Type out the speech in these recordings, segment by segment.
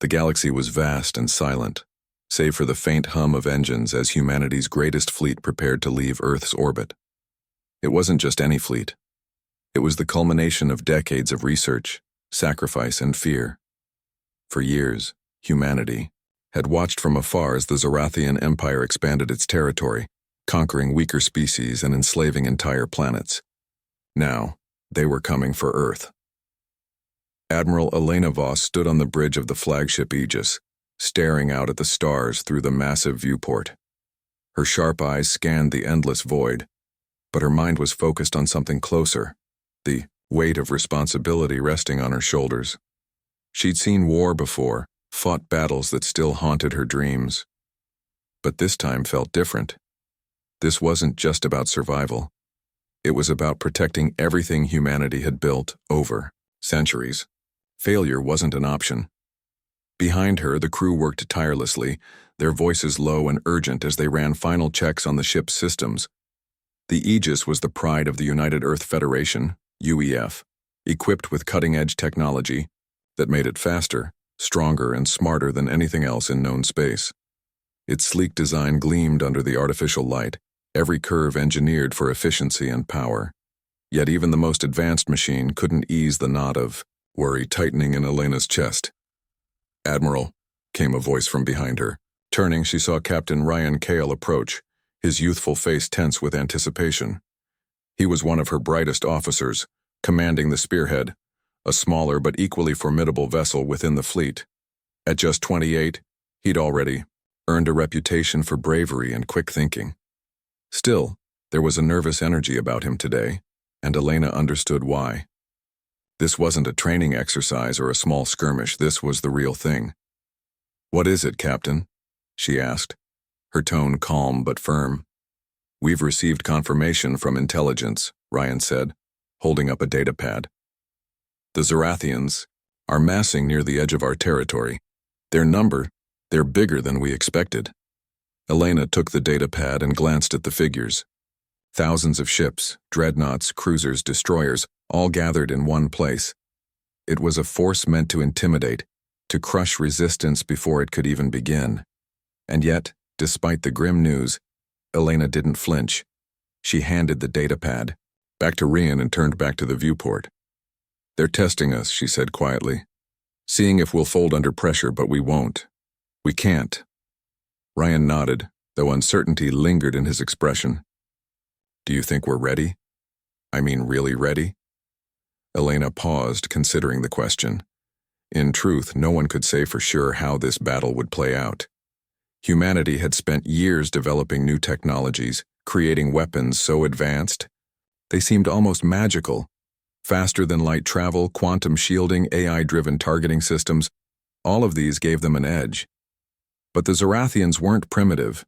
The galaxy was vast and silent, save for the faint hum of engines as humanity's greatest fleet prepared to leave Earth's orbit. It wasn't just any fleet. It was the culmination of decades of research, sacrifice, and fear. For years, humanity had watched from afar as the Zorathian Empire expanded its territory, conquering weaker species and enslaving entire planets. Now, they were coming for Earth. Admiral Elena Voss stood on the bridge of the flagship Aegis, staring out at the stars through the massive viewport. Her sharp eyes scanned the endless void, but her mind was focused on something closer, the weight of responsibility resting on her shoulders. She'd seen war before, fought battles that still haunted her dreams. But this time felt different. This wasn't just about survival. It was about protecting everything humanity had built over centuries. Failure wasn't an option. Behind her, the crew worked tirelessly, their voices low and urgent as they ran final checks on the ship's systems. The Aegis was the pride of the United Earth Federation, UEF, equipped with cutting-edge technology that made it faster, stronger, and smarter than anything else in known space. Its sleek design gleamed under the artificial light, every curve engineered for efficiency and power. Yet even the most advanced machine couldn't ease the knot of worry tightening in Elena's chest. "Admiral," came a voice from behind her. Turning, she saw Captain Ryan Cale approach, his youthful face tense with anticipation. He was one of her brightest officers, commanding the Spearhead, a smaller but equally formidable vessel within the fleet. At just 28, he'd already earned a reputation for bravery and quick thinking. Still, there was a nervous energy about him today, and Elena understood why. This wasn't a training exercise or a small skirmish, this was the real thing. "What is it, Captain?" she asked, her tone calm but firm. "We've received confirmation from intelligence," Ryan said, holding up a data pad. "The Zorathians are massing near the edge of our territory. They're bigger than we expected." Elena took the data pad and glanced at the figures. Thousands of ships, dreadnoughts, cruisers, destroyers, all gathered in one place. It was a force meant to intimidate, to crush resistance before it could even begin. And yet, despite the grim news, Elena didn't flinch. She handed the data pad back to Ryan and turned back to the viewport. "They're testing us," she said quietly. "Seeing if we'll fold under pressure, but we won't. We can't." Ryan nodded, though uncertainty lingered in his expression. "Do you think we're ready? I mean, really ready?" Elena paused, considering the question. In truth, no one could say for sure how this battle would play out. Humanity had spent years developing new technologies, creating weapons so advanced they seemed almost magical. Faster than light travel, quantum shielding, AI-driven targeting systems, all of these gave them an edge. But the Zorathians weren't primitive.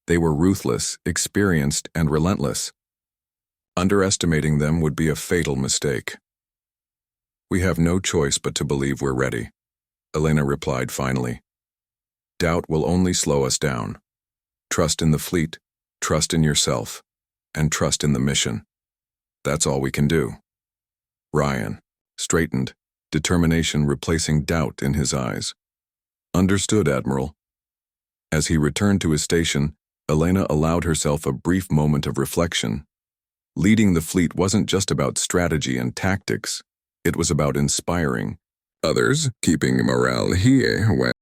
They were ruthless, experienced, and relentless. Underestimating them would be a fatal mistake. "We have no choice but to believe we're ready," Elena replied finally. "Doubt will only slow us down. Trust in the fleet, trust in yourself, and trust in the mission. That's all we can do." Ryan straightened, determination replacing doubt in his eyes. "Understood, Admiral." As he returned to his station, Elena allowed herself a brief moment of reflection. Leading the fleet wasn't just about strategy and tactics. It was about inspiring others, keeping morale here when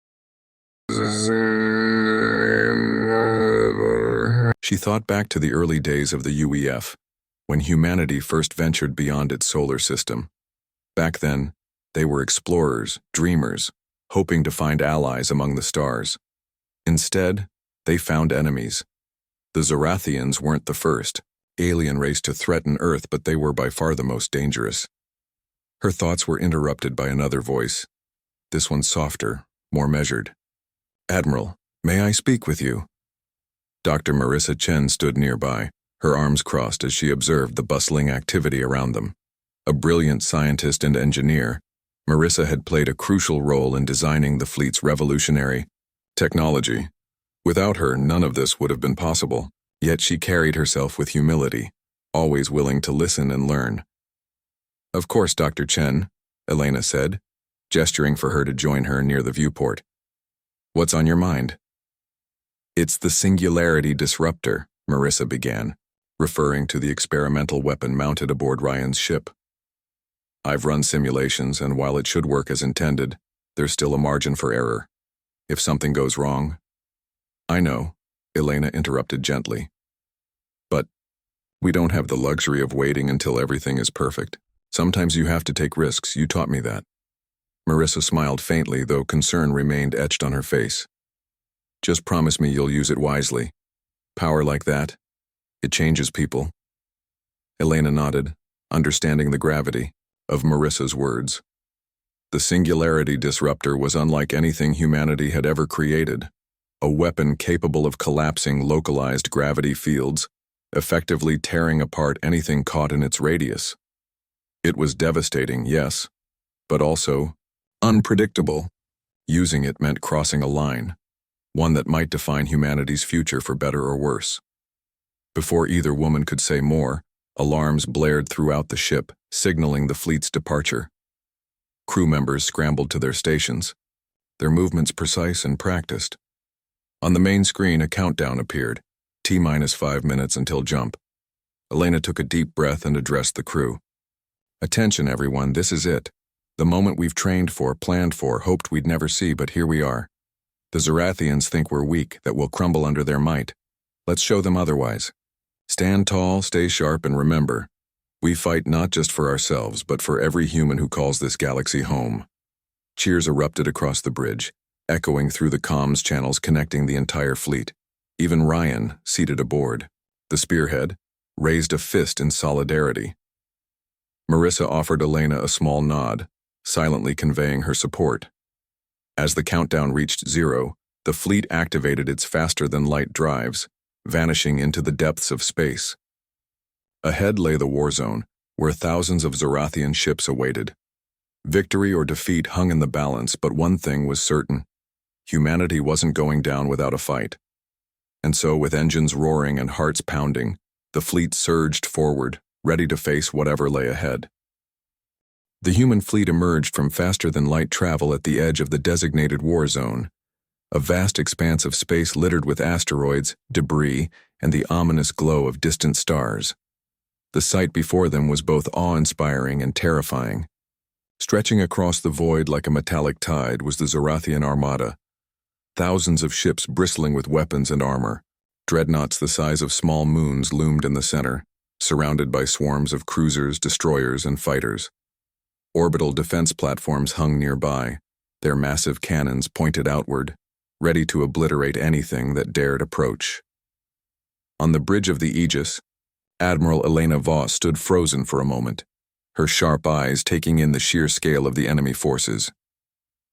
she thought back to the early days of the UEF, when humanity first ventured beyond its solar system. Back then, they were explorers, dreamers, hoping to find allies among the stars. Instead, they found enemies. The Zorathians weren't the first alien race to threaten Earth, but they were by far the most dangerous. Her thoughts were interrupted by another voice, this one softer, more measured. "Admiral, may I speak with you?" Dr. Marissa Chen stood nearby, her arms crossed as she observed the bustling activity around them. A brilliant scientist and engineer, Marissa had played a crucial role in designing the fleet's revolutionary technology. Without her, none of this would have been possible, yet she carried herself with humility, always willing to listen and learn. "Of course, Dr. Chen," Elena said. gesturing for her to join her near the viewport. "What's on your mind?" "It's the Singularity Disruptor," Marissa began, referring to the experimental weapon mounted aboard Ryan's ship. "I've run simulations, and while it should work as intended, there's still a margin for error. If something goes wrong—" "I know," Elena interrupted gently. "But we don't have the luxury of waiting until everything is perfect. Sometimes you have to take risks, you taught me that." Marissa smiled faintly, though concern remained etched on her face. "Just promise me you'll use it wisely. Power like that, it changes people." Elena nodded, understanding the gravity of Marissa's words. The Singularity Disruptor was unlike anything humanity had ever created, a weapon capable of collapsing localized gravity fields, effectively tearing apart anything caught in its radius. It was devastating, yes, but also unpredictable. Using it meant crossing a line, one that might define humanity's future for better or worse. Before either woman could say more, alarms blared throughout the ship, signaling the fleet's departure. Crew members scrambled to their stations, their movements precise and practiced. On the main screen, a countdown appeared, T-minus 5 minutes until jump. Elena took a deep breath and addressed the crew. "Attention, everyone, this is it. The moment we've trained for, planned for, hoped we'd never see, but here we are. The Zorathians think we're weak, that we'll crumble under their might. Let's show them otherwise. Stand tall, stay sharp, and remember, we fight not just for ourselves, but for every human who calls this galaxy home." Cheers erupted across the bridge, echoing through the comms channels connecting the entire fleet. Even Ryan, seated aboard, the spearhead, raised a fist in solidarity. Marissa offered Elena a small nod, silently conveying her support. As the countdown reached 0, the fleet activated its faster-than-light drives, vanishing into the depths of space. Ahead lay the Warzone, where thousands of Zorathian ships awaited. Victory or defeat hung in the balance, but one thing was certain: humanity wasn't going down without a fight. And so, with engines roaring and hearts pounding, the fleet surged forward, ready to face whatever lay ahead. The human fleet emerged from faster-than-light travel at the edge of the designated war zone, a vast expanse of space littered with asteroids, debris, and the ominous glow of distant stars. The sight before them was both awe-inspiring and terrifying. Stretching across the void like a metallic tide was the Zorathian Armada, thousands of ships bristling with weapons and armor. Dreadnoughts the size of small moons loomed in the center, surrounded by swarms of cruisers, destroyers, and fighters. Orbital defense platforms hung nearby, their massive cannons pointed outward, ready to obliterate anything that dared approach. On the bridge of the Aegis, Admiral Elena Voss stood frozen for a moment, her sharp eyes taking in the sheer scale of the enemy forces.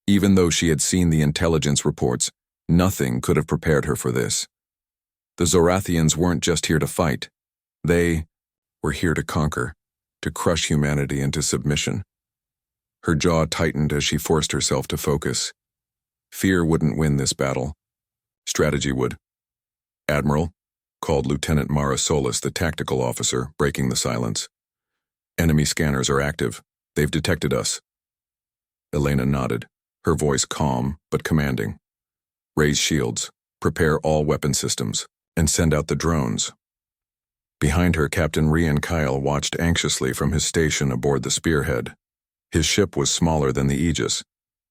Even though she had seen the intelligence reports, nothing could have prepared her for this. The Zorathians weren't just here to fight. They were here to conquer, to crush humanity into submission. Her jaw tightened as she forced herself to focus. Fear wouldn't win this battle. Strategy would. "Admiral," called Lieutenant Mara Solis, the tactical officer, breaking the silence. "Enemy scanners are active. They've detected us." Elena nodded, her voice calm but commanding. "Raise shields, prepare all weapon systems, and send out the drones." Behind her, Captain Rian Kyle watched anxiously from his station aboard the Spearhead. His ship was smaller than the Aegis,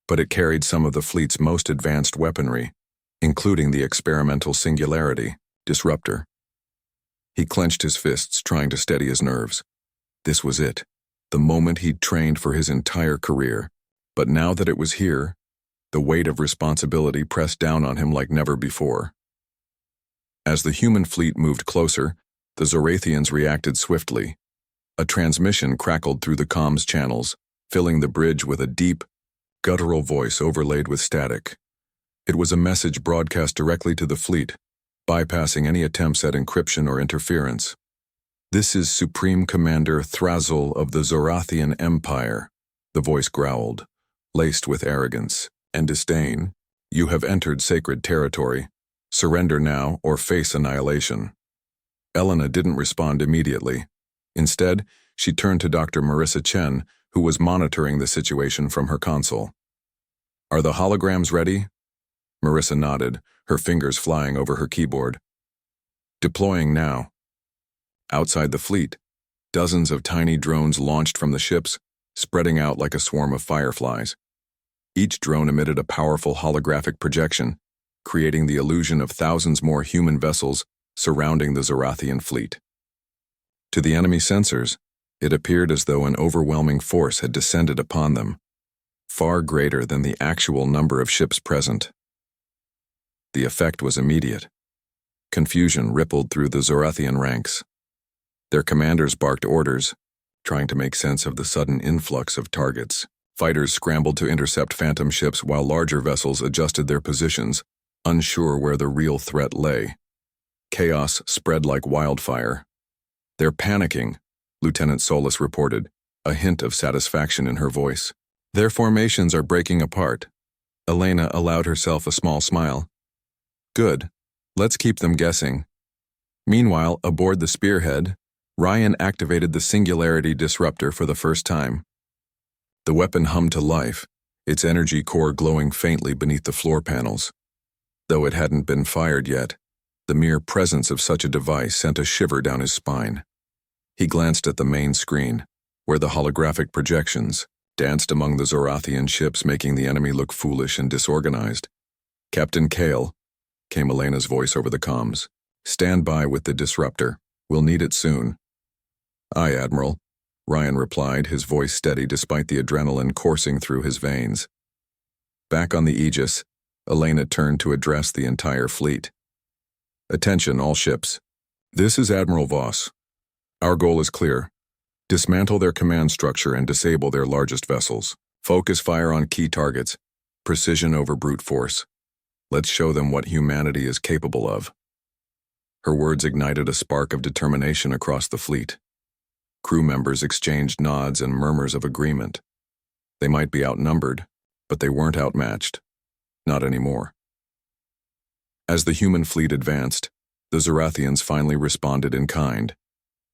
but it carried some of the fleet's most advanced weaponry, including the experimental Singularity Disruptor. He clenched his fists, trying to steady his nerves. This was it, the moment he'd trained for his entire career. But now that it was here, the weight of responsibility pressed down on him like never before. As the human fleet moved closer, the Zorathians reacted swiftly. A transmission crackled through the comms channels, filling the bridge with a deep, guttural voice overlaid with static. It was a message broadcast directly to the fleet, bypassing any attempts at encryption or interference. "This is Supreme Commander Thrasil of the Zorathian Empire," the voice growled, laced with arrogance and disdain. "You have entered sacred territory. Surrender now or face annihilation." Elena didn't respond immediately. Instead, she turned to Dr. Marissa Chen, who was monitoring the situation from her console. "Are the holograms ready?" Marissa nodded, her fingers flying over her keyboard. "Deploying now." Outside the fleet, dozens of tiny drones launched from the ships, spreading out like a swarm of fireflies. Each drone emitted a powerful holographic projection, creating the illusion of thousands more human vessels surrounding the Zorathian fleet. To the enemy sensors, it appeared as though an overwhelming force had descended upon them, far greater than the actual number of ships present. The effect was immediate. Confusion rippled through the Zorathian ranks. Their commanders barked orders, trying to make sense of the sudden influx of targets. Fighters scrambled to intercept phantom ships while larger vessels adjusted their positions, unsure where the real threat lay. Chaos spread like wildfire. "They're panicking," Lieutenant Solis reported, a hint of satisfaction in her voice. "Their formations are breaking apart." Elena allowed herself a small smile. "Good. Let's keep them guessing." Meanwhile, aboard the Spearhead, Ryan activated the Singularity Disruptor for the first time. The weapon hummed to life, its energy core glowing faintly beneath the floor panels. Though it hadn't been fired yet, the mere presence of such a device sent a shiver down his spine. He glanced at the main screen, where the holographic projections danced among the Zorathian ships, making the enemy look foolish and disorganized. "Captain Kale," came Elena's voice over the comms. "Stand by with the disruptor. We'll need it soon." "Aye, Admiral," Ryan replied, his voice steady despite the adrenaline coursing through his veins. Back on the Aegis, Elena turned to address the entire fleet. "Attention, all ships. This is Admiral Voss. Our goal is clear. Dismantle their command structure and disable their largest vessels. Focus fire on key targets. Precision over brute force. Let's show them what humanity is capable of." Her words ignited a spark of determination across the fleet. Crew members exchanged nods and murmurs of agreement. They might be outnumbered, but they weren't outmatched. Not anymore. As the human fleet advanced, the Zorathians finally responded in kind.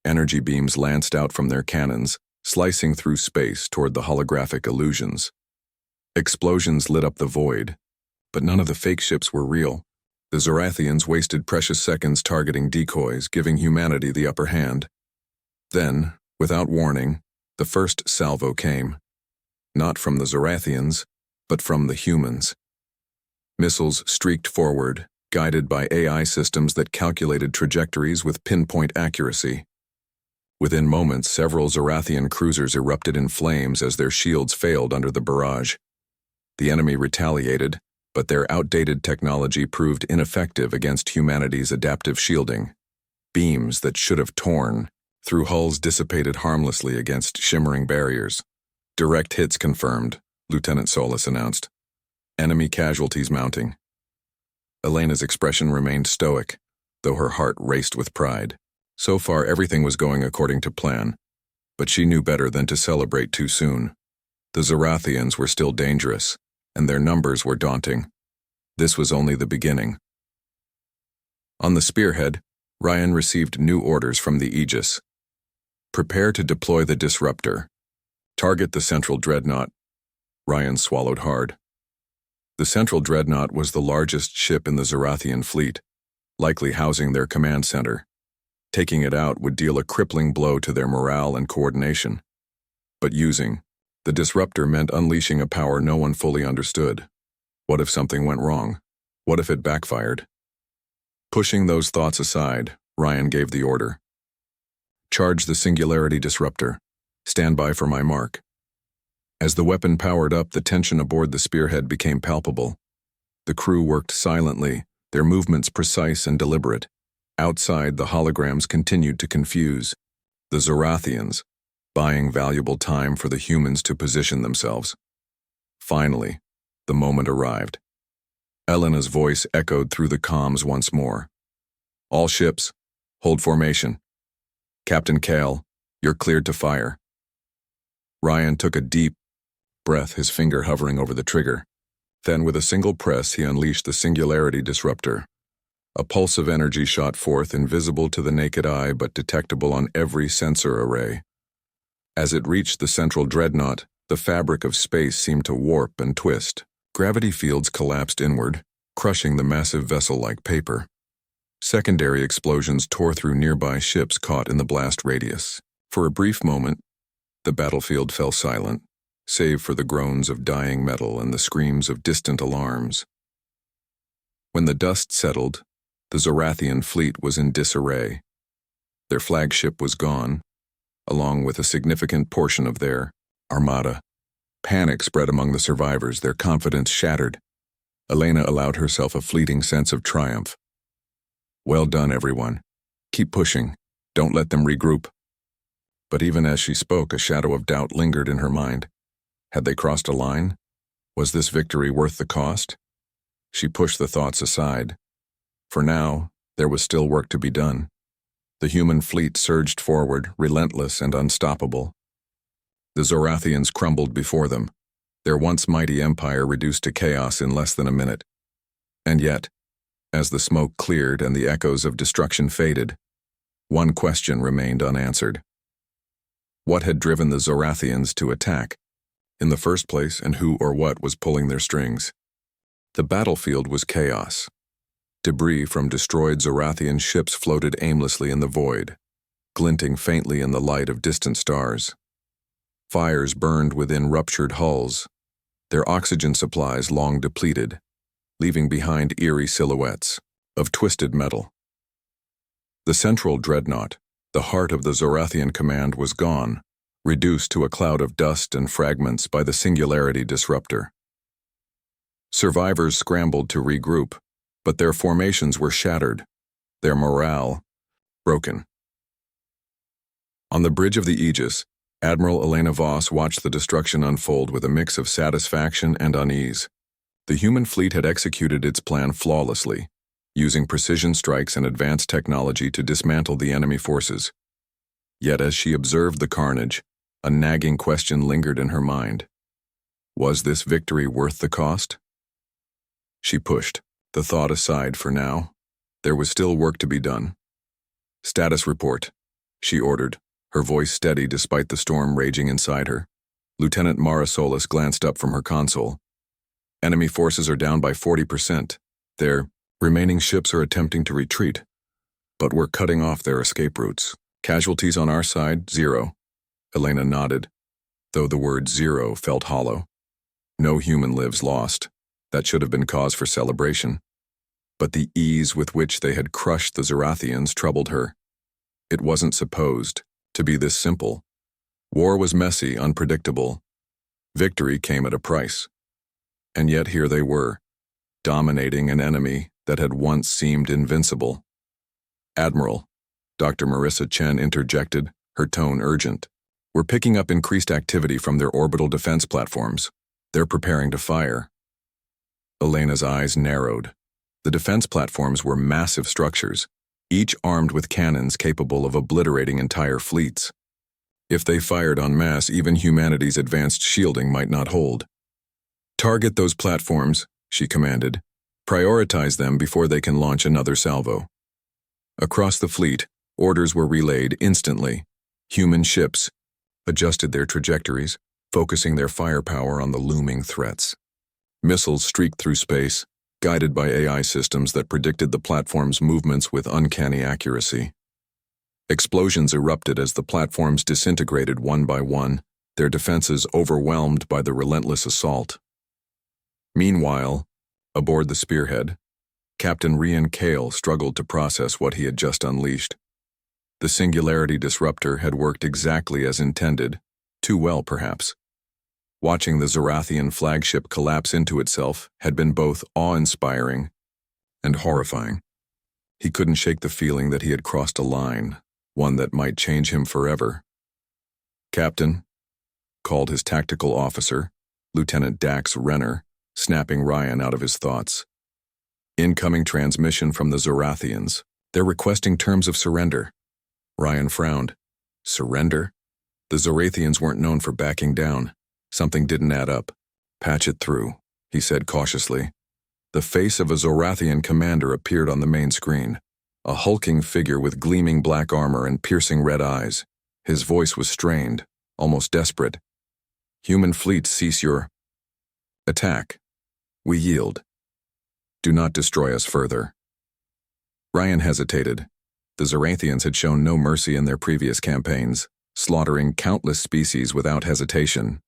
Energy beams lanced out from their cannons, slicing through space toward the holographic illusions. Explosions lit up the void, but none of the fake ships were real. The Zorathians wasted precious seconds targeting decoys, giving humanity the upper hand. Then, without warning, the first salvo came. Not from the Zorathians, but from the humans. Missiles streaked forward, guided by AI systems that calculated trajectories with pinpoint accuracy. Within moments, several Zorathian cruisers erupted in flames as their shields failed under the barrage. The enemy retaliated, but their outdated technology proved ineffective against humanity's adaptive shielding. Beams that should have torn through hulls dissipated harmlessly against shimmering barriers. "Direct hits confirmed," Lieutenant Solis announced. "Enemy casualties mounting." Elena's expression remained stoic, though her heart raced with pride. So far, everything was going according to plan, but she knew better than to celebrate too soon. The Zorathians were still dangerous, and their numbers were daunting. This was only the beginning. On the Spearhead, Ryan received new orders from the Aegis. "Prepare to deploy the disruptor. Target the central dreadnought." Ryan swallowed hard. The central dreadnought was the largest ship in the Zorathian fleet, likely housing their command center. Taking it out would deal a crippling blow to their morale and coordination. But using the disruptor meant unleashing a power no one fully understood. What if something went wrong? What if it backfired? Pushing those thoughts aside, Ryan gave the order. "Charge the Singularity Disruptor. Stand by for my mark." As the weapon powered up, the tension aboard the Spearhead became palpable. The crew worked silently, their movements precise and deliberate. Outside, the holograms continued to confuse. The Zorathians, buying valuable time for the humans to position themselves. Finally, the moment arrived. Elena's voice echoed through the comms once more. "All ships, hold formation. Captain Kale, you're cleared to fire." Ryan took a deep breath, his finger hovering over the trigger. Then, with a single press, he unleashed the Singularity Disruptor. A pulse of energy shot forth, invisible to the naked eye but detectable on every sensor array. As it reached the central dreadnought, the fabric of space seemed to warp and twist. Gravity fields collapsed inward, crushing the massive vessel like paper. Secondary explosions tore through nearby ships caught in the blast radius. For a brief moment, the battlefield fell silent, save for the groans of dying metal and the screams of distant alarms. When the dust settled, the Zorathian fleet was in disarray. Their flagship was gone, along with a significant portion of their armada. Panic spread among the survivors, their confidence shattered. Elena allowed herself a fleeting sense of triumph. "Well done, everyone. Keep pushing. Don't let them regroup." But even as she spoke, a shadow of doubt lingered in her mind. Had they crossed a line? Was this victory worth the cost? She pushed the thoughts aside. For now, there was still work to be done. The human fleet surged forward, relentless and unstoppable. The Zorathians crumbled before them, their once mighty empire reduced to chaos in less than a minute. And yet, as the smoke cleared and the echoes of destruction faded, one question remained unanswered. What had driven the Zorathians to attack in the first place, and who or what was pulling their strings? The battlefield was chaos. Debris from destroyed Zorathian ships floated aimlessly in the void, glinting faintly in the light of distant stars. Fires burned within ruptured hulls, their oxygen supplies long depleted, leaving behind eerie silhouettes of twisted metal. The central dreadnought, the heart of the Zorathian command, was gone, reduced to a cloud of dust and fragments by the singularity disruptor. Survivors scrambled to regroup, but their formations were shattered, their morale broken. On the bridge of the Aegis, Admiral Elena Voss watched the destruction unfold with a mix of satisfaction and unease. The human fleet had executed its plan flawlessly, using precision strikes and advanced technology to dismantle the enemy forces. Yet as she observed the carnage, a nagging question lingered in her mind. Was this victory worth the cost? She pushed the thought aside for now. There was still work to be done. "Status report," she ordered, her voice steady despite the storm raging inside her. Lieutenant Mara Solis glanced up from her console. "Enemy forces are down by 40%. Their remaining ships are attempting to retreat, but we're cutting off their escape routes. Casualties on our side, 0. Elena nodded, though the word 0 felt hollow. No human lives lost. That should have been cause for celebration. But the ease with which they had crushed the Zorathians troubled her. It wasn't supposed to be this simple. War was messy, unpredictable. Victory came at a price. And yet here they were, dominating an enemy that had once seemed invincible. "Admiral," Dr. Marissa Chen interjected, her tone urgent. "We're picking up increased activity from their orbital defense platforms. They're preparing to fire." Elena's eyes narrowed. The defense platforms were massive structures, each armed with cannons capable of obliterating entire fleets. If they fired en masse, even humanity's advanced shielding might not hold. "Target those platforms," she commanded. "Prioritize them before they can launch another salvo." Across the fleet, orders were relayed instantly. Human ships adjusted their trajectories, focusing their firepower on the looming threats. Missiles streaked through space, guided by AI systems that predicted the platform's movements with uncanny accuracy. Explosions erupted as the platforms disintegrated one by one, their defenses overwhelmed by the relentless assault. Meanwhile, aboard the Spearhead, Captain Rian Kale struggled to process what he had just unleashed. The singularity disruptor had worked exactly as intended, too well perhaps. Watching the Zorathian flagship collapse into itself had been both awe-inspiring and horrifying. He couldn't shake the feeling that he had crossed a line, one that might change him forever. "Captain," called his tactical officer, Lieutenant Dax Renner, snapping Ryan out of his thoughts. "Incoming transmission from the Zorathians. They're requesting terms of surrender." Ryan frowned. Surrender? The Zorathians weren't known for backing down. Something didn't add up. "Patch it through," he said cautiously. The face of a Zorathian commander appeared on the main screen, a hulking figure with gleaming black armor and piercing red eyes. His voice was strained, almost desperate. Human fleet, cease your attack. We yield. Do not destroy us further. Ryan hesitated. The Zorathians had shown no mercy in their previous campaigns, slaughtering countless species without hesitation.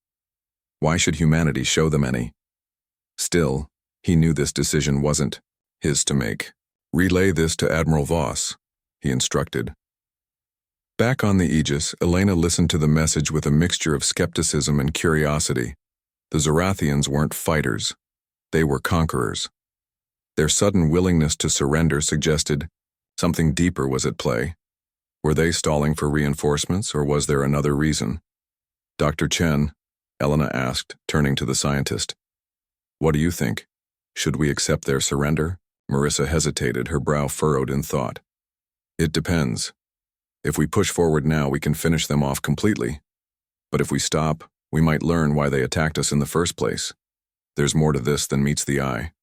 Why should humanity show them any? Still, he knew this decision wasn't his to make. Relay this to Admiral Voss, he instructed. Back on the Aegis, Elena listened to the message with a mixture of skepticism and curiosity. The Zorathians weren't fighters. They were conquerors. Their sudden willingness to surrender suggested something deeper was at play. Were they stalling for reinforcements, or was there another reason? Dr. Chen, Elena asked, turning to the scientist. What do you think? Should we accept their surrender? Marissa hesitated, her brow furrowed in thought. It depends. If we push forward now, we can finish them off completely. But if we stop, we might learn why they attacked us in the first place. There's more to this than meets the eye.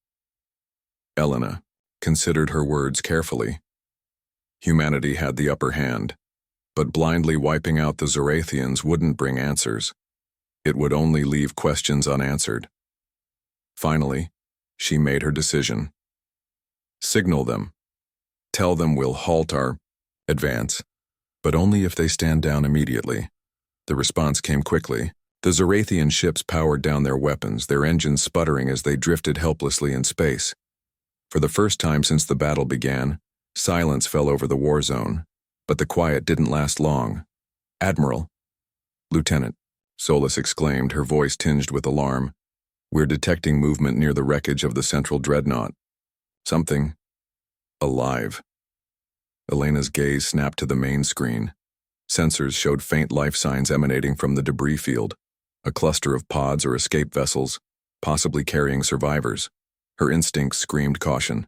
Elena considered her words carefully. Humanity had the upper hand, but blindly wiping out the Zorathians wouldn't bring answers. It would only leave questions unanswered. Finally, she made her decision. Signal them. Tell them we'll halt our advance, but only if they stand down immediately. The response came quickly. The Zorathian ships powered down their weapons, their engines sputtering as they drifted helplessly in space. For the first time since the battle began, silence fell over the war zone, but the quiet didn't last long. Admiral, Lieutenant, Solis exclaimed, her voice tinged with alarm. We're detecting movement near the wreckage of the central dreadnought. Something alive. Elena's gaze snapped to the main screen. Sensors showed faint life signs emanating from the debris field, a cluster of pods or escape vessels, possibly carrying survivors. Her instincts screamed caution.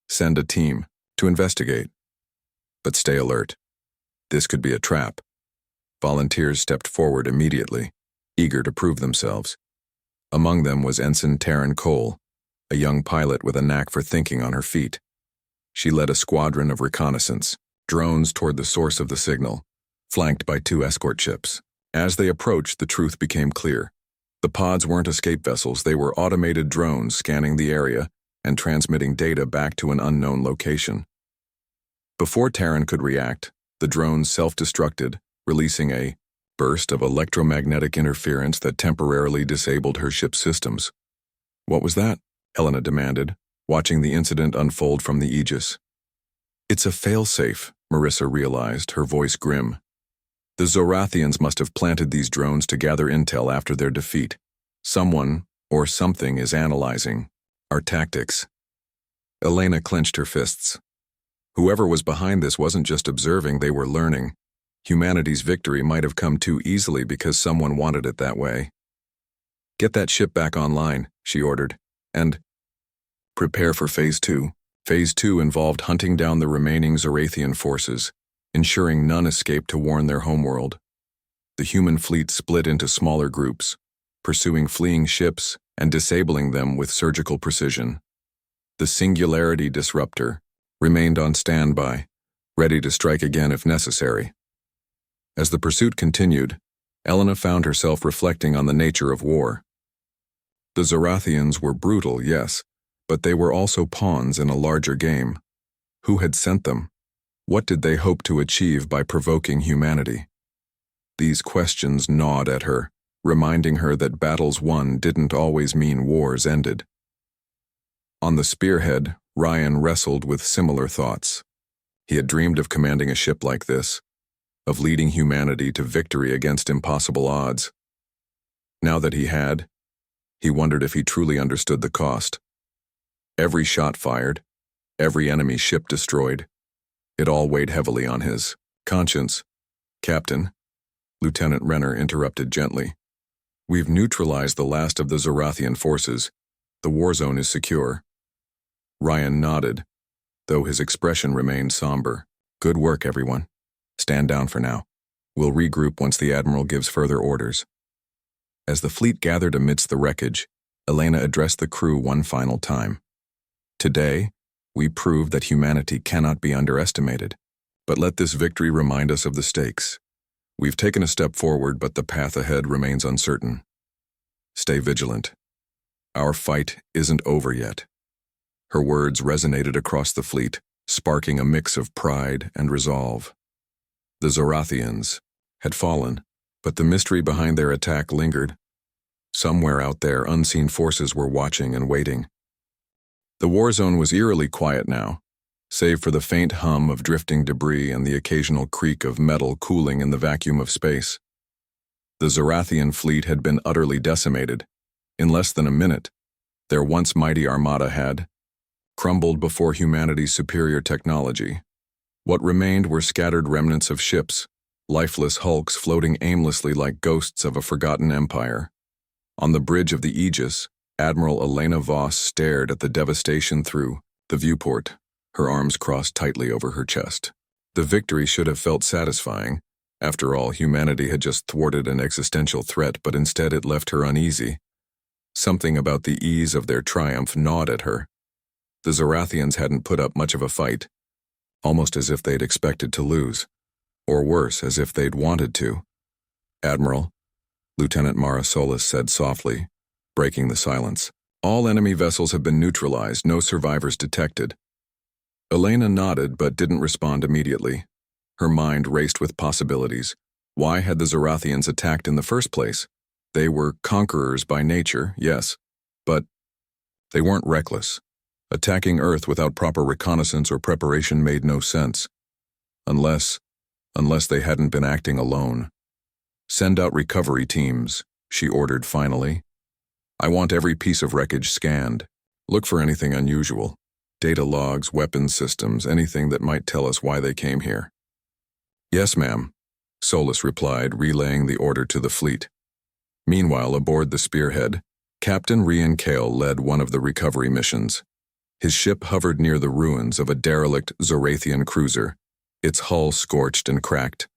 Send a team to investigate. But stay alert. This could be a trap. Volunteers stepped forward immediately, eager to prove themselves. Among them was Ensign Taryn Cole, a young pilot with a knack for thinking on her feet. She led a squadron of reconnaissance, drones toward the source of the signal, flanked by 2 escort ships. As they approached, the truth became clear. The pods weren't escape vessels, they were automated drones scanning the area and transmitting data back to an unknown location. Before Taryn could react, the drones self-destructed, releasing a burst of electromagnetic interference that temporarily disabled her ship's systems. What was that? Elena demanded, watching the incident unfold from the Aegis. It's a failsafe, Marissa realized, her voice grim. The Zorathians must have planted these drones to gather intel after their defeat. Someone, or something, is analyzing our tactics. Elena clenched her fists. Whoever was behind this wasn't just observing, they were learning. Humanity's victory might have come too easily because someone wanted it that way. Get that ship back online, she ordered, and prepare for Phase 2. Phase 2 involved hunting down the remaining Zorathian forces, ensuring none escaped to warn their homeworld. The human fleet split into smaller groups, pursuing fleeing ships and disabling them with surgical precision. The Singularity Disruptor remained on standby, ready to strike again if necessary. As the pursuit continued, Elena found herself reflecting on the nature of war. The Zorathians were brutal, yes, but they were also pawns in a larger game. Who had sent them? What did they hope to achieve by provoking humanity? These questions gnawed at her, reminding her that battles won didn't always mean wars ended. On the spearhead, Ryan wrestled with similar thoughts. He had dreamed of commanding a ship like this, of leading humanity to victory against impossible odds. Now that he had, he wondered if he truly understood the cost. Every shot fired, every enemy ship destroyed, it all weighed heavily on his conscience. Captain, Lieutenant Renner interrupted gently. We've neutralized the last of the Zorathian forces. The war zone is secure. Ryan nodded, though his expression remained somber. Good work, everyone. Stand down for now. We'll regroup once the Admiral gives further orders. As the fleet gathered amidst the wreckage, Elena addressed the crew one final time. Today, we proved that humanity cannot be underestimated, but let this victory remind us of the stakes. We've taken a step forward, but the path ahead remains uncertain. Stay vigilant. Our fight isn't over yet." Her words resonated across the fleet, sparking a mix of pride and resolve. The Zorathians had fallen, but the mystery behind their attack lingered. Somewhere out there, unseen forces were watching and waiting. The war zone was eerily quiet now, save for the faint hum of drifting debris and the occasional creak of metal cooling in the vacuum of space. The Zorathian fleet had been utterly decimated. In less than a minute, their once mighty armada had crumbled before humanity's superior technology. What remained were scattered remnants of ships, lifeless hulks floating aimlessly like ghosts of a forgotten empire. On the bridge of the Aegis, Admiral Elena Voss stared at the devastation through the viewport, her arms crossed tightly over her chest. The victory should have felt satisfying. After all, humanity had just thwarted an existential threat, but instead it left her uneasy. Something about the ease of their triumph gnawed at her. The Zorathians hadn't put up much of a fight, almost as if they'd expected to lose, or worse, as if they'd wanted to. "Admiral," Lieutenant Mara Solis said softly, breaking the silence. "All enemy vessels have been neutralized, no survivors detected." Elena nodded but didn't respond immediately. Her mind raced with possibilities. Why had the Zorathians attacked in the first place? They were conquerors by nature, yes, but they weren't reckless. Attacking Earth without proper reconnaissance or preparation made no sense. Unless they hadn't been acting alone. "Send out recovery teams," she ordered finally. "I want every piece of wreckage scanned. Look for anything unusual. Data logs, weapons systems, anything that might tell us why they came here." "Yes, ma'am," Solis replied, relaying the order to the fleet. Meanwhile, aboard the Spearhead, Captain Rian Kale led one of the recovery missions. His ship hovered near the ruins of a derelict Zorathian cruiser, its hull scorched and cracked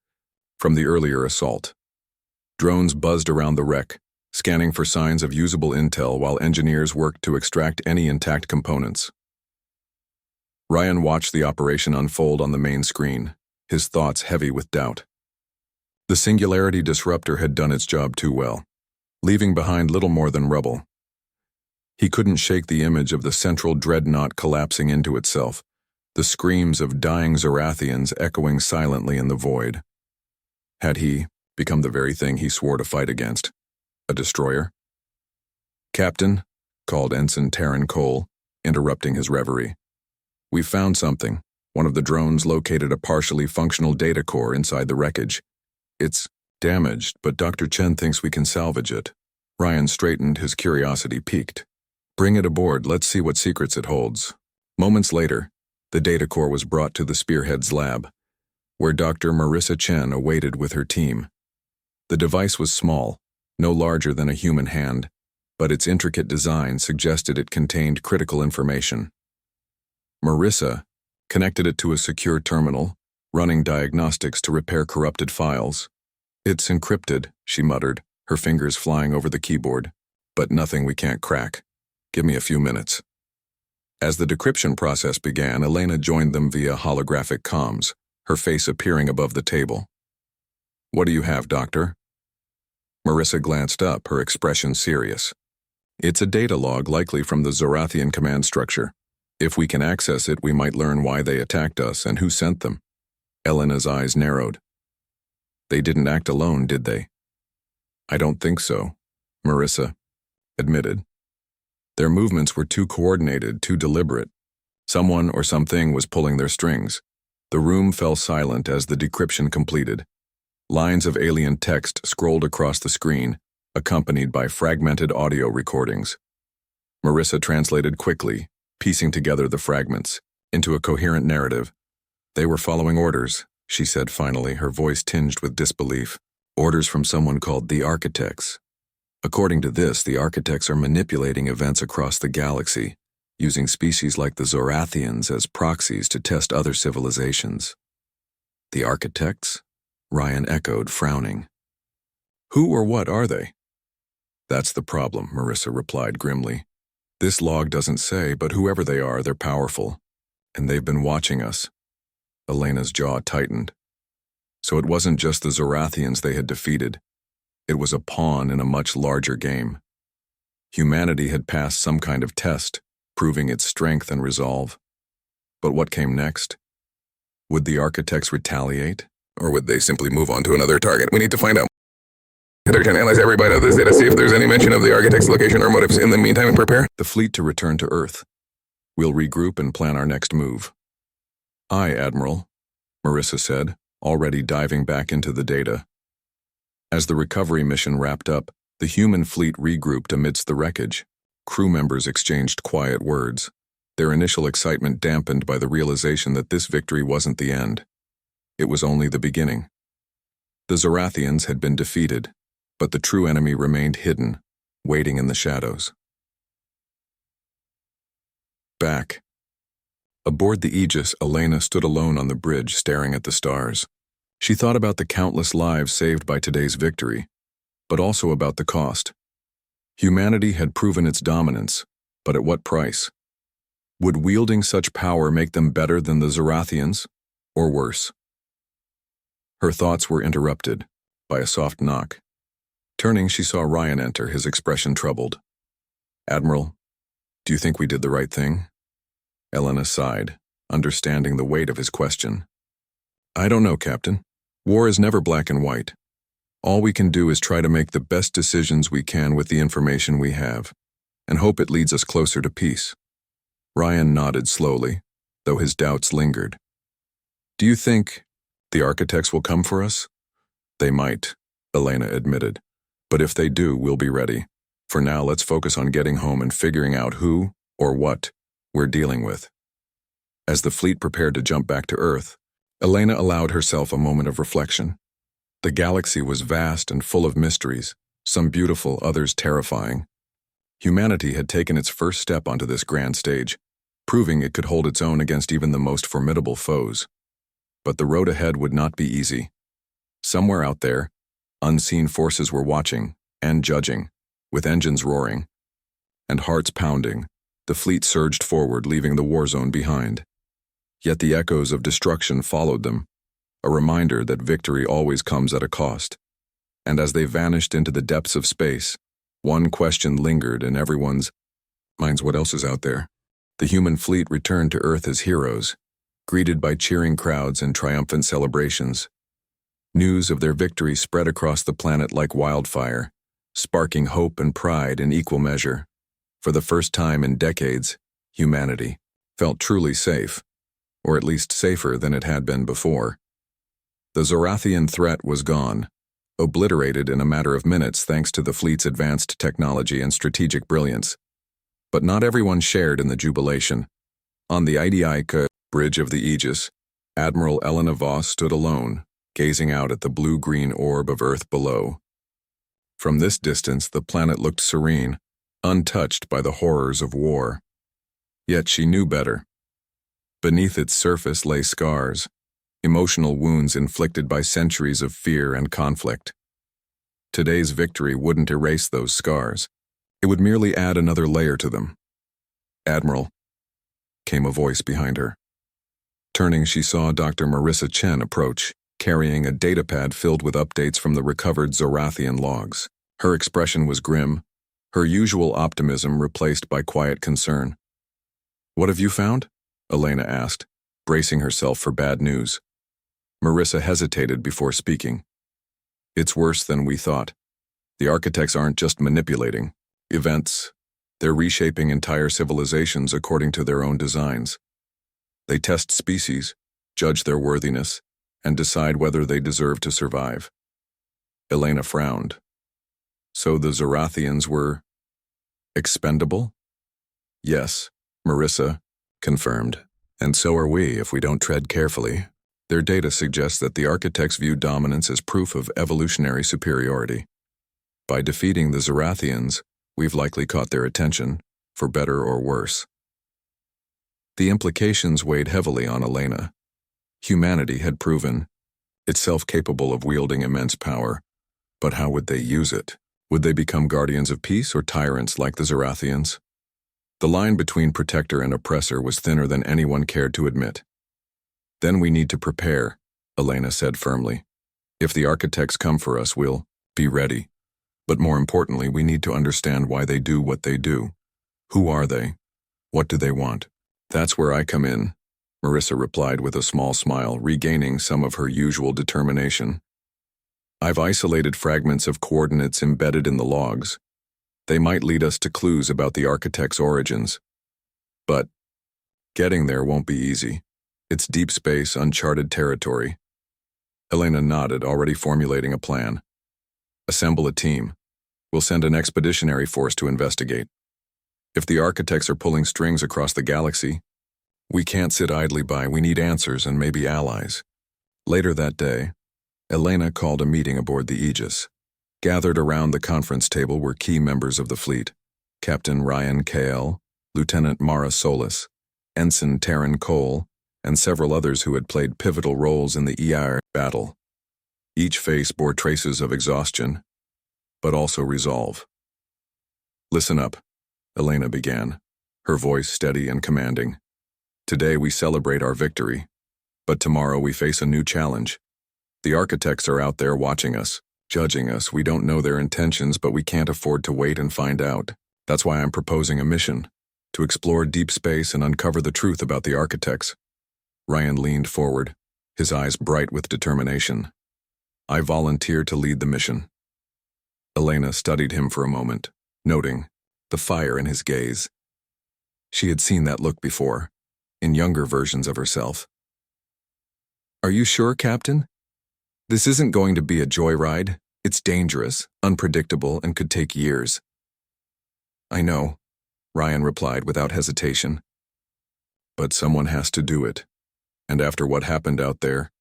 from the earlier assault. Drones buzzed around the wreck, scanning for signs of usable intel while engineers worked to extract any intact components. Ryan watched the operation unfold on the main screen, his thoughts heavy with doubt. The Singularity Disruptor had done its job too well, leaving behind little more than rubble. He couldn't shake the image of the central dreadnought collapsing into itself, the screams of dying Zorathians echoing silently in the void. Had he become the very thing he swore to fight against? A destroyer? "Captain," called Ensign Taryn Cole, interrupting his reverie. "We found something. One of the drones located a partially functional data core inside the wreckage. It's damaged, but Dr. Chen thinks we can salvage it." Ryan straightened, his curiosity piqued. "Bring it aboard, let's see what secrets it holds." Moments later, the data core was brought to the Spearhead's lab, where Dr. Marissa Chen awaited with her team. The device was small, no larger than a human hand, but its intricate design suggested it contained critical information. Marissa connected it to a secure terminal, running diagnostics to repair corrupted files. "It's encrypted," she muttered, her fingers flying over the keyboard, "but nothing we can't crack. Give me a few minutes." As the decryption process began, Elena joined them via holographic comms, her face appearing above the table. "What do you have, Doctor?" Marissa glanced up, her expression serious. "It's a data log, likely from the Zorathian command structure. If we can access it, we might learn why they attacked us and who sent them." Elena's eyes narrowed. "They didn't act alone, did they?" "I don't think so," Marissa admitted. "Their movements were too coordinated, too deliberate. Someone or something was pulling their strings." The room fell silent as the decryption completed. Lines of alien text scrolled across the screen, accompanied by fragmented audio recordings. Marissa translated quickly, piecing together the fragments into a coherent narrative. "They were following orders," she said finally, her voice tinged with disbelief. "Orders from someone called the Architects. According to this, the Architects are manipulating events across the galaxy, using species like the Zorathians as proxies to test other civilizations." "The Architects?" Ryan echoed, frowning. "Who or what are they?" "That's the problem," Marissa replied grimly. "This log doesn't say, but whoever they are, they're powerful. And they've been watching us." Elena's jaw tightened. So it wasn't just the Zorathians they had defeated. It was a pawn in a much larger game. Humanity had passed some kind of test, proving its strength and resolve. But what came next? Would the architects retaliate? Or would they simply move on to another target? We need to find out. Hitler can analyze every byte of this data, see if there's any mention of the architect's location or motives. In the meantime, and prepare the fleet to return to Earth. We'll regroup and plan our next move. Aye, Admiral, Marissa said, already diving back into the data. As the recovery mission wrapped up, the human fleet regrouped amidst the wreckage. Crew members exchanged quiet words, their initial excitement dampened by the realization that this victory wasn't the end. It was only the beginning. The Zorathians had been defeated, but the true enemy remained hidden, waiting in the shadows. Back. Aboard the Aegis, Elena stood alone on the bridge staring at the stars. She thought about the countless lives saved by today's victory, but also about the cost. Humanity had proven its dominance, but at what price? Would wielding such power make them better than the Zorathians, or worse? Her thoughts were interrupted by a soft knock. Turning, she saw Ryan enter, his expression troubled. Admiral, do you think we did the right thing? Elena sighed, understanding the weight of his question. I don't know, Captain. War is never black and white. All we can do is try to make the best decisions we can with the information we have, and hope it leads us closer to peace. Ryan nodded slowly, though his doubts lingered. Do you think the architects will come for us? They might, Elena admitted. But if they do, we'll be ready. For now, let's focus on getting home and figuring out who, or what, we're dealing with. As the fleet prepared to jump back to Earth, Elena allowed herself a moment of reflection. The galaxy was vast and full of mysteries, some beautiful, others terrifying. Humanity had taken its first step onto this grand stage, proving it could hold its own against even the most formidable foes. But the road ahead would not be easy. Somewhere out there, unseen forces were watching and judging, with engines roaring and hearts pounding. The fleet surged forward, leaving the war zone behind. Yet the echoes of destruction followed them, a reminder that victory always comes at a cost. And as they vanished into the depths of space, one question lingered in everyone's minds: what else is out there? The human fleet returned to Earth as heroes, greeted by cheering crowds and triumphant celebrations. News of their victory spread across the planet like wildfire, sparking hope and pride in equal measure. For the first time in decades, humanity felt truly safe, or at least safer than it had been before. The Zorathian threat was gone, obliterated in a matter of minutes thanks to the fleet's advanced technology and strategic brilliance. But not everyone shared in the jubilation. On the Idiaka bridge of the Aegis, Admiral Elena Voss stood alone, gazing out at the blue-green orb of Earth below. From this distance, the planet looked serene, untouched by the horrors of war. Yet she knew better. Beneath its surface lay scars, emotional wounds inflicted by centuries of fear and conflict. Today's victory wouldn't erase those scars. It would merely add another layer to them. Admiral, came a voice behind her. Turning, she saw Dr. Marissa Chen approach, carrying a datapad filled with updates from the recovered Zorathian logs. Her expression was grim, her usual optimism replaced by quiet concern. What have you found? Elena asked, bracing herself for bad news. Marissa hesitated before speaking. It's worse than we thought. The architects aren't just manipulating events. They're reshaping entire civilizations according to their own designs. They test species, judge their worthiness, and decide whether they deserve to survive. Elena frowned. So the Zorathians were expendable? Yes, Marissa confirmed. And so are we if we don't tread carefully. Their data suggests that the architects view dominance as proof of evolutionary superiority. By defeating the Zorathians, we've likely caught their attention, for better or worse. The implications weighed heavily on Elena. Humanity had proven itself capable of wielding immense power, but how would they use it? Would they become guardians of peace or tyrants like the Zorathians? The line between protector and oppressor was thinner than anyone cared to admit. Then we need to prepare, Elena said firmly. If the architects come for us, we'll be ready. But more importantly, we need to understand why they do what they do. Who are they? What do they want? That's where I come in, Marissa replied with a small smile, regaining some of her usual determination. I've isolated fragments of coordinates embedded in the logs. They might lead us to clues about the architect's origins. But getting there won't be easy. It's deep space, uncharted territory. Elena nodded, already formulating a plan. Assemble a team. We'll send an expeditionary force to investigate. If the architects are pulling strings across the galaxy, we can't sit idly by. We need answers and maybe allies. Later that day, Elena called a meeting aboard the Aegis. Gathered around the conference table were key members of the fleet: Captain Ryan Kale, Lieutenant Mara Solis, Ensign Taryn Cole, and several others who had played pivotal roles in the EIR battle. Each face bore traces of exhaustion, but also resolve. Listen up, Elena began, her voice steady and commanding. Today we celebrate our victory, but tomorrow we face a new challenge. The architects are out there watching us, judging us. We don't know their intentions, but we can't afford to wait and find out. That's why I'm proposing a mission, to explore deep space and uncover the truth about the architects. Ryan leaned forward, his eyes bright with determination. I volunteer to lead the mission. Elena studied him for a moment, noting the fire in his gaze. She had seen that look before, in younger versions of herself. Are you sure, Captain? This isn't going to be a joyride. It's dangerous, unpredictable, and could take years. I know, Ryan replied without hesitation. But someone has to do it. And after what happened out there,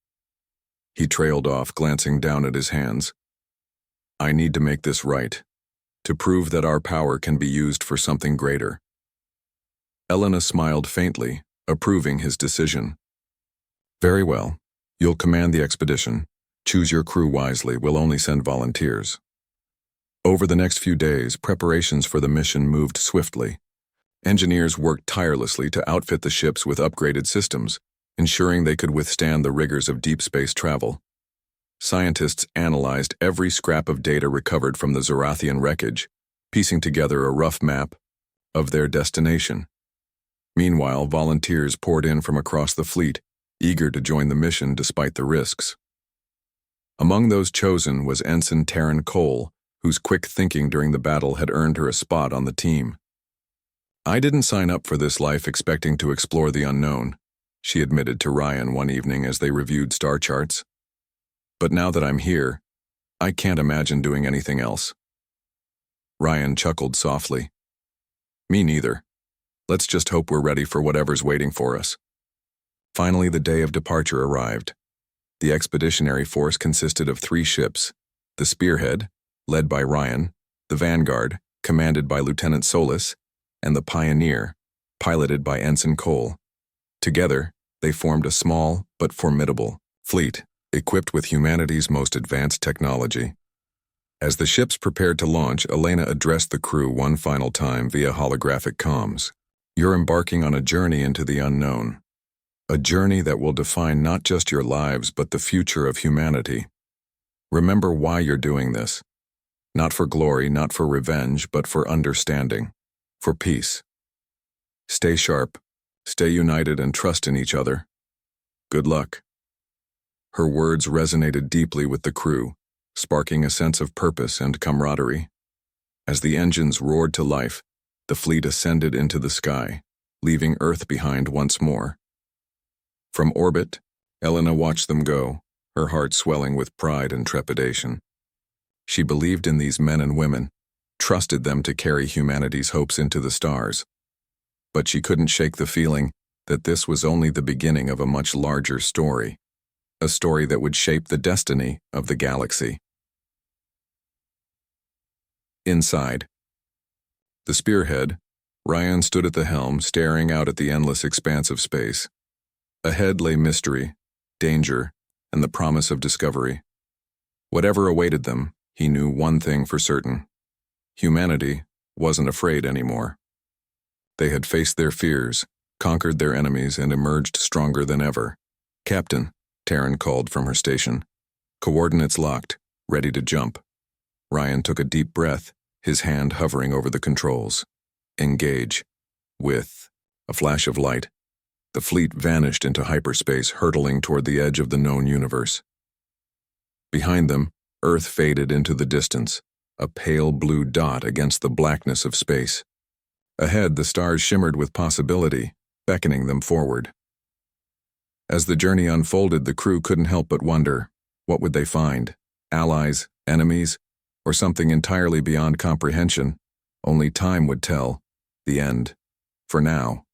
he trailed off, glancing down at his hands. I need to make this right, to prove that our power can be used for something greater. Elena smiled faintly, approving his decision. Very well. You'll command the expedition. Choose your crew wisely. We'll only send volunteers. Over the next few days, preparations for the mission moved swiftly. Engineers worked tirelessly to outfit the ships with upgraded systems, ensuring they could withstand the rigors of deep space travel. Scientists analyzed every scrap of data recovered from the Zorathian wreckage, piecing together a rough map of their destination. Meanwhile, volunteers poured in from across the fleet, eager to join the mission despite the risks. Among those chosen was Ensign Taryn Cole, whose quick thinking during the battle had earned her a spot on the team. I didn't sign up for this life expecting to explore the unknown, she admitted to Ryan one evening as they reviewed star charts. But now that I'm here, I can't imagine doing anything else. Ryan chuckled softly. Me neither. Let's just hope we're ready for whatever's waiting for us. Finally, the day of departure arrived. The expeditionary force consisted of 3 ships: the Spearhead, led by Ryan, the Vanguard, commanded by Lieutenant Solis, and the Pioneer, piloted by Ensign Cole. Together, they formed a small but formidable fleet, equipped with humanity's most advanced technology. As the ships prepared to launch, Elena addressed the crew one final time via holographic comms. You're embarking on a journey into the unknown. A journey that will define not just your lives, but the future of humanity. Remember why you're doing this. Not for glory, not for revenge, but for understanding. For peace. Stay sharp, stay united, and trust in each other. Good luck. Her words resonated deeply with the crew, sparking a sense of purpose and camaraderie. As the engines roared to life, the fleet ascended into the sky, leaving Earth behind once more. From orbit, Elena watched them go, her heart swelling with pride and trepidation. She believed in these men and women, trusted them to carry humanity's hopes into the stars. But she couldn't shake the feeling that this was only the beginning of a much larger story, a story that would shape the destiny of the galaxy. Inside the Spearhead, Ryan stood at the helm, staring out at the endless expanse of space. Ahead lay mystery, danger, and the promise of discovery. Whatever awaited them, he knew one thing for certain. Humanity wasn't afraid anymore. They had faced their fears, conquered their enemies, and emerged stronger than ever. Captain, Taryn called from her station. Coordinates locked, ready to jump. Ryan took a deep breath, his hand hovering over the controls. Engage. With a flash of light, the fleet vanished into hyperspace, hurtling toward the edge of the known universe. Behind them, Earth faded into the distance, a pale blue dot against the blackness of space. Ahead, the stars shimmered with possibility, beckoning them forward. As the journey unfolded, the crew couldn't help but wonder, what would they find? Allies, enemies, or something entirely beyond comprehension? Only time would tell. The end. For now.